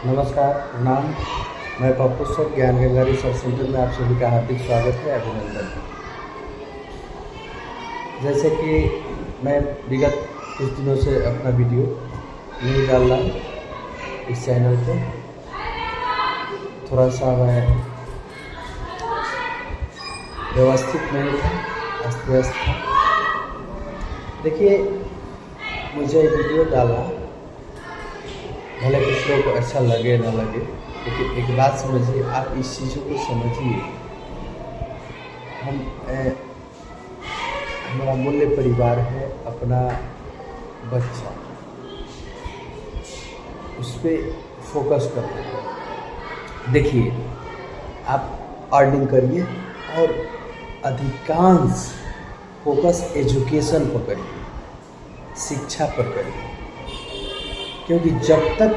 नमस्कार, प्रणाम। मैं पप्पू सर, ज्ञान गंगा रिसर्च सेंटर में आप सभी का हार्दिक स्वागत है, अभिनंदन। जैसे कि मैं विगत कुछ दिनों से अपना वीडियो नहीं डाल रहा हूँ इस चैनल पे, थोड़ा सा मैं व्यवस्थित नहीं था, अस्त व्यस्त था। देखिए, मुझे वीडियो डाला, भले कुछ लोग को अच्छा लगे ना लगे, लेकिन एक बात समझिए, आप इस चीज़ों को समझिए। हमारा मूल्य परिवार है, अपना बच्चा, उस पर फोकस करते हैं। देखिए, आप अर्निंग करिए और अधिकांश फोकस एजुकेशन पर करिए, शिक्षा पर करिए, क्योंकि जब तक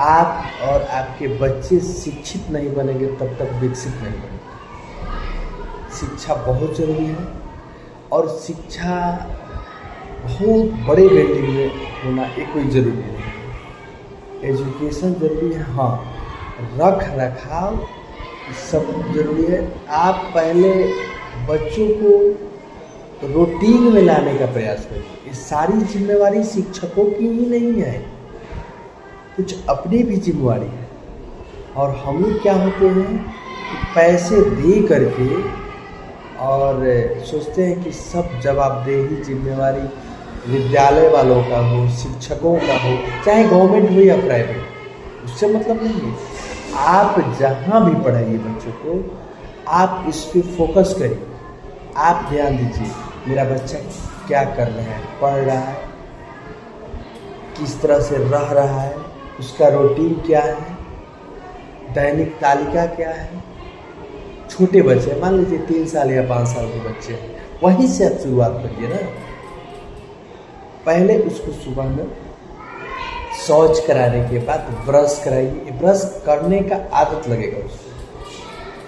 आप और आपके बच्चे शिक्षित नहीं बनेंगे तब तक विकसित नहीं बनेंगे। शिक्षा बहुत ज़रूरी है और शिक्षा बहुत बड़े बिल्डिंग में होना एक कोई ज़रूरी नहीं है। एजुकेशन ज़रूरी है, हाँ, रख रखाव सब ज़रूरी है। आप पहले बच्चों को रूटीन में लाने का प्रयास करिए। ये सारी जिम्मेवारी शिक्षकों की ही नहीं है, कुछ अपनी भी जिम्मेवारी है। और हम लोग क्या होते हैं कि पैसे दे करके और सोचते हैं कि सब जवाबदेही जिम्मेवारी विद्यालय वालों का हो, शिक्षकों का हो, चाहे गवर्नमेंट हो या प्राइवेट, उससे मतलब नहीं है। आप जहाँ भी पढ़ाइए बच्चों को, आप इस पर फोकस करिए, आप ध्यान दीजिए मेरा बच्चा क्या कर रहा है, पढ़ रहा है, किस तरह से रह रहा है, उसका रूटीन क्या है, दैनिक तालिका क्या है। छोटे बच्चे, मान लीजिए 3 साल या 5 साल के बच्चे हैं, वहीं से आप शुरुआत करिए ना। पहले उसको सुबह में शौच कराने के बाद ब्रश कराइए, ब्रश करने का आदत लगेगा उसको।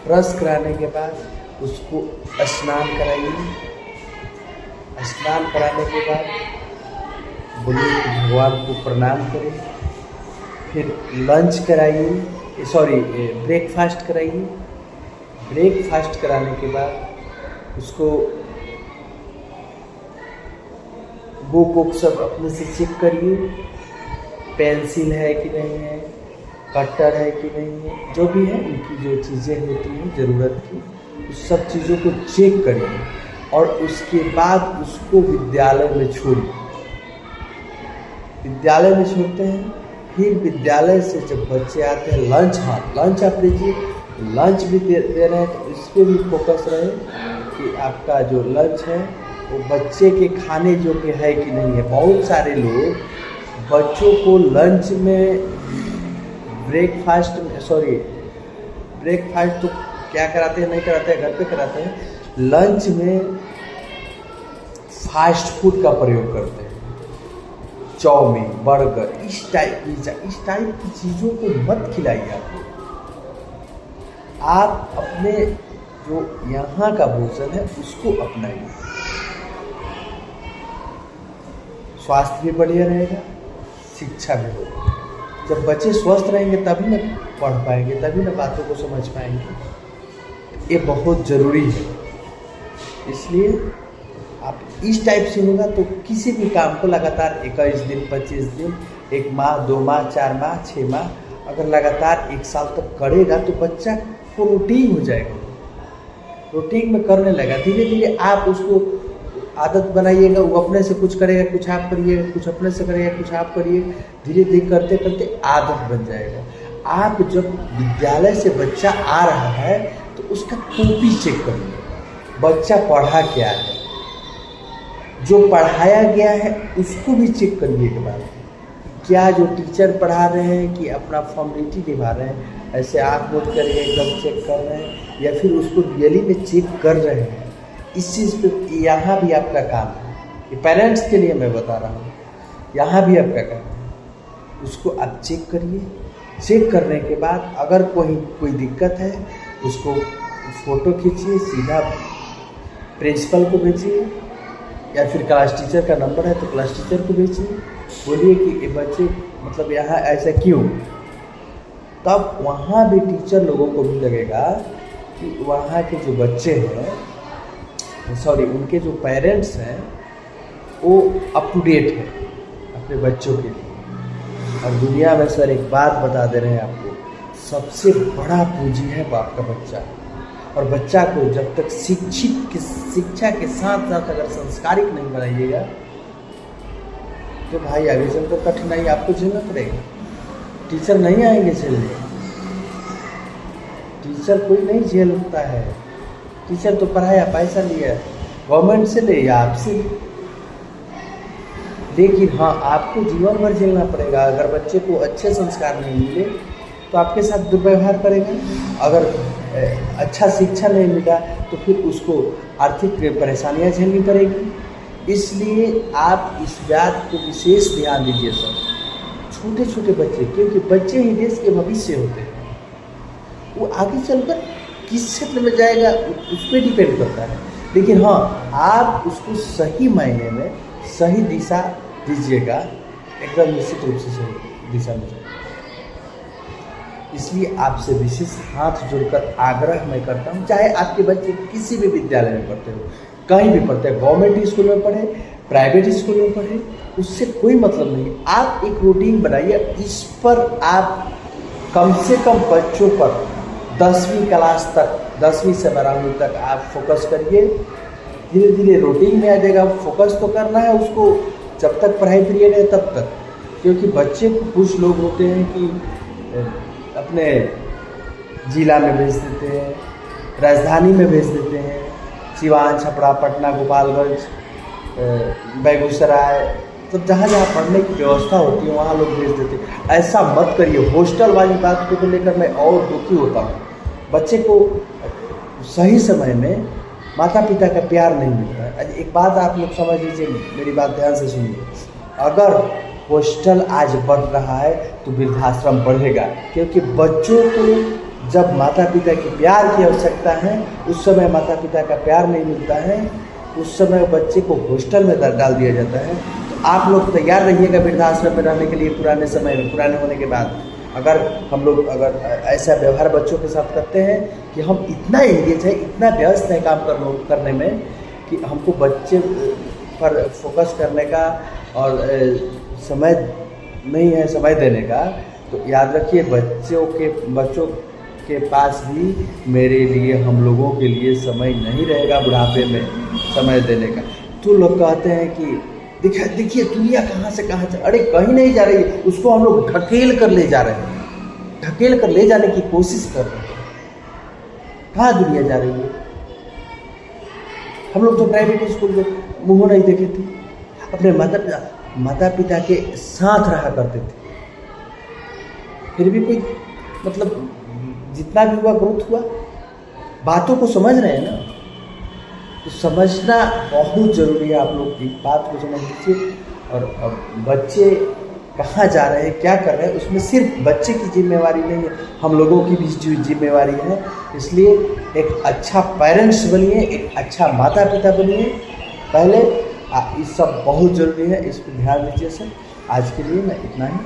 ब्रश कराने के बाद उसको स्नान कराइए, स्नान कराने के बाद बोलिए कि भगवान को प्रणाम करें, फिर लंच कराइए, ब्रेकफास्ट कराइए। ब्रेकफास्ट कराने के बाद उसको बुक सब अपने से चेक करिए, पेंसिल है कि नहीं है, कटर है कि नहीं है, जो भी है उनकी जो चीज़ें होती हैं ज़रूरत की, उस सब चीज़ों को चेक करिए और उसके बाद उसको विद्यालय में छोड़िए। विद्यालय में छोड़ते हैं, फिर विद्यालय से जब बच्चे आते हैं, लंच आप लीजिए। लंच भी दे रहे हैं तो इस पर भी फोकस रहे कि आपका जो लंच है वो बच्चे के खाने जो के है कि नहीं है। बहुत सारे लोग बच्चों को लंच में ब्रेकफास्ट तो क्या कराते हैं, नहीं कराते हैं, घर पे कराते हैं। लंच में फास्ट फूड का प्रयोग करते हैं, चाउमीन, बर्गर, इस टाइप की चीज़ों को मत खिलाइए। आप अपने जो यहाँ का भोजन है उसको अपनाइए। स्वास्थ्य भी बढ़िया रहेगा, शिक्षा भी होगी। जब बच्चे स्वस्थ रहेंगे तभी ना पढ़ पाएंगे, तभी ना बातों को समझ पाएंगे। ये बहुत ज़रूरी है। इसलिए आप इस टाइप से होगा तो किसी भी काम को लगातार 21 दिन, 25 दिन, 1 माह, 2 माह, 4 माह, 6 माह अगर लगातार 1 साल तक करेगा तो बच्चा को रूटीन हो जाएगा। रूटीन में करने लगा, धीरे धीरे आप उसको आदत बनाइएगा, वो अपने से कुछ करेगा, कुछ आप करिएगा, कुछ अपने से करेगा, कुछ आप करिए, धीरे धीरे करते करते आदत बन जाएगा। आप जब विद्यालय से बच्चा आ रहा है तो उसका कॉपी चेक करिए, बच्चा पढ़ा क्या है, जो पढ़ाया गया है उसको भी चेक करिए के बाद, क्या जो टीचर पढ़ा रहे हैं कि अपना फॉर्मेलिटी निभा रहे हैं, ऐसे आँख मूंद कर एकदम चेक कर रहे हैं या फिर उसको रियली में चेक कर रहे हैं। इस चीज़ पे यहाँ भी आपका काम है, ये पेरेंट्स के लिए मैं बता रहा हूँ, यहाँ भी आपका काम है। उसको आप चेक करिए। चेक करने के बाद अगर कोई दिक्कत है उसको फ़ोटो खींचिए, सीधा प्रिंसिपल को भेजिए या फिर क्लास टीचर का नंबर है तो क्लास टीचर को भेजिए, बोलिए कि ये बच्चे मतलब यहाँ ऐसा क्यों, तब वहाँ भी टीचर लोगों को भी लगेगा कि वहाँ के जो बच्चे हैं, सॉरी उनके जो पेरेंट्स हैं वो अप टू डेट है अपने बच्चों के लिए। और दुनिया में सर एक बात बता दे रहे हैं आपको, सबसे बड़ा पूंजी है बाप का बच्चा। और बच्चा को जब तक शिक्षा के साथ साथ अगर संस्कारिक नहीं बनाइएगा तो भाई आगे चलकर कठिनाई आपको झेलना पड़ेगा। टीचर नहीं आएंगे झेलने, टीचर कोई नहीं झेलता है। टीचर तो पढ़ाया, पैसा लिया गवर्नमेंट से ले या आपसे ले, लेकिन हाँ आपको जीवन भर झेलना पड़ेगा। अगर बच्चे को अच्छे संस्कार नहीं मिले तो आपके साथ दुर्व्यवहार करेगा। अगर अच्छा शिक्षा नहीं मिला तो फिर उसको आर्थिक परेशानियां झेलनी पड़ेगी। इसलिए आप इस बात को विशेष ध्यान दीजिए सर, छोटे छोटे बच्चे, क्योंकि बच्चे ही देश के भविष्य होते हैं। वो आगे चलकर किस क्षेत्र में जाएगा उस पर डिपेंड करता है। लेकिन हाँ आप उसको सही मायने में सही दिशा दीजिएगा, एकदम निश्चित रूप से सही दिशा में जाएगा। इसलिए आपसे विशेष हाथ जोड़कर आग्रह मैं करता हूँ, चाहे आपके बच्चे किसी भी विद्यालय में पढ़ते हो, कहीं भी पढ़ते हैं, गवर्नमेंट स्कूल में पढ़े, प्राइवेट स्कूल में पढ़े, उससे कोई मतलब नहीं। आप एक रूटीन बनाइए, इस पर आप कम से कम बच्चों पर 10वीं क्लास तक, 10वीं से 12वीं तक आप फोकस करिए। धीरे धीरे रूटीन में आ जाएगा। फोकस तो करना है उसको जब तक पढ़ाई पीरियड है तब तक, क्योंकि बच्चे को कुछ लोग होते हैं कि अपने जिला में भेज देते हैं, राजधानी में भेज देते हैं, सिवान, छपरा, पटना, गोपालगंज, बेगूसराय, तो जहाँ जहाँ पढ़ने की व्यवस्था होती है वहाँ लोग भेज देते हैं। ऐसा मत करिए। हॉस्टल वाली बात को लेकर मैं और दुखी होता हूँ। बच्चे को सही समय में माता पिता का प्यार नहीं मिलता है। एक बात आप लोग समझ लीजिए, मेरी बात ध्यान से सुनिए। अगर हॉस्टल आज बढ़ रहा है तो वृद्धाश्रम बढ़ेगा, क्योंकि बच्चों को जब माता पिता के प्यार की आवश्यकता है उस समय माता पिता का प्यार नहीं मिलता है, उस समय बच्चे को हॉस्टल में डाल दिया जाता है। तो आप लोग तैयार रहिएगा वृद्धाश्रम में रहने के लिए पुराने समय में, पुराने होने के बाद। अगर हम लोग ऐसा व्यवहार बच्चों के साथ करते हैं कि हम इतना एंगेज है, इतना व्यस्त है काम करने में कि हमको बच्चे पर फोकस करने का और समय नहीं है समय देने का, तो याद रखिए बच्चों के पास भी मेरे लिए, हम लोगों के लिए समय नहीं रहेगा बुढ़ापे में समय देने का। तो लोग कहते हैं कि देखिए दुनिया कहाँ से कहाँ जा, अरे कहीं नहीं जा रही है, उसको हम लोग ढकेल कर ले जा रहे हैं, ढकेल कर ले जाने की कोशिश कर रहे हैं। कहाँ दुनिया जा रही है? हम लोग तो प्राइवेट स्कूल में मुँह नहीं देखे थे, अपने माता पिता के साथ रहा करते थे, फिर भी कोई मतलब जितना भी हुआ ग्रोथ हुआ। बातों को समझ रहे हैं ना, तो समझना बहुत ज़रूरी है। आप लोग एक बात को समझ लीजिए। और अब बच्चे कहाँ जा रहे हैं, क्या कर रहे हैं, उसमें सिर्फ बच्चे की जिम्मेवारी नहीं है, हम लोगों की भी जिम्मेवारी है। इसलिए एक अच्छा पेरेंट्स बनिए, एक अच्छा माता पिता बनिए पहले। ये सब बहुत ज़रूरी है, इस पर ध्यान दीजिए सर। आज के लिए मैं इतना ही।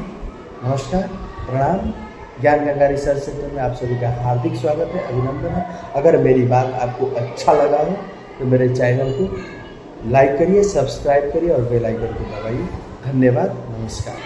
नमस्कार, प्रणाम। ज्ञान गंगा रिसर्च सेंटर में आप सभी का हार्दिक स्वागत है, अभिनंदन है। अगर मेरी बात आपको अच्छा लगा हो तो मेरे चैनल को लाइक करिए, सब्सक्राइब करिए और बेल आइकन को दबाइए। धन्यवाद, नमस्कार।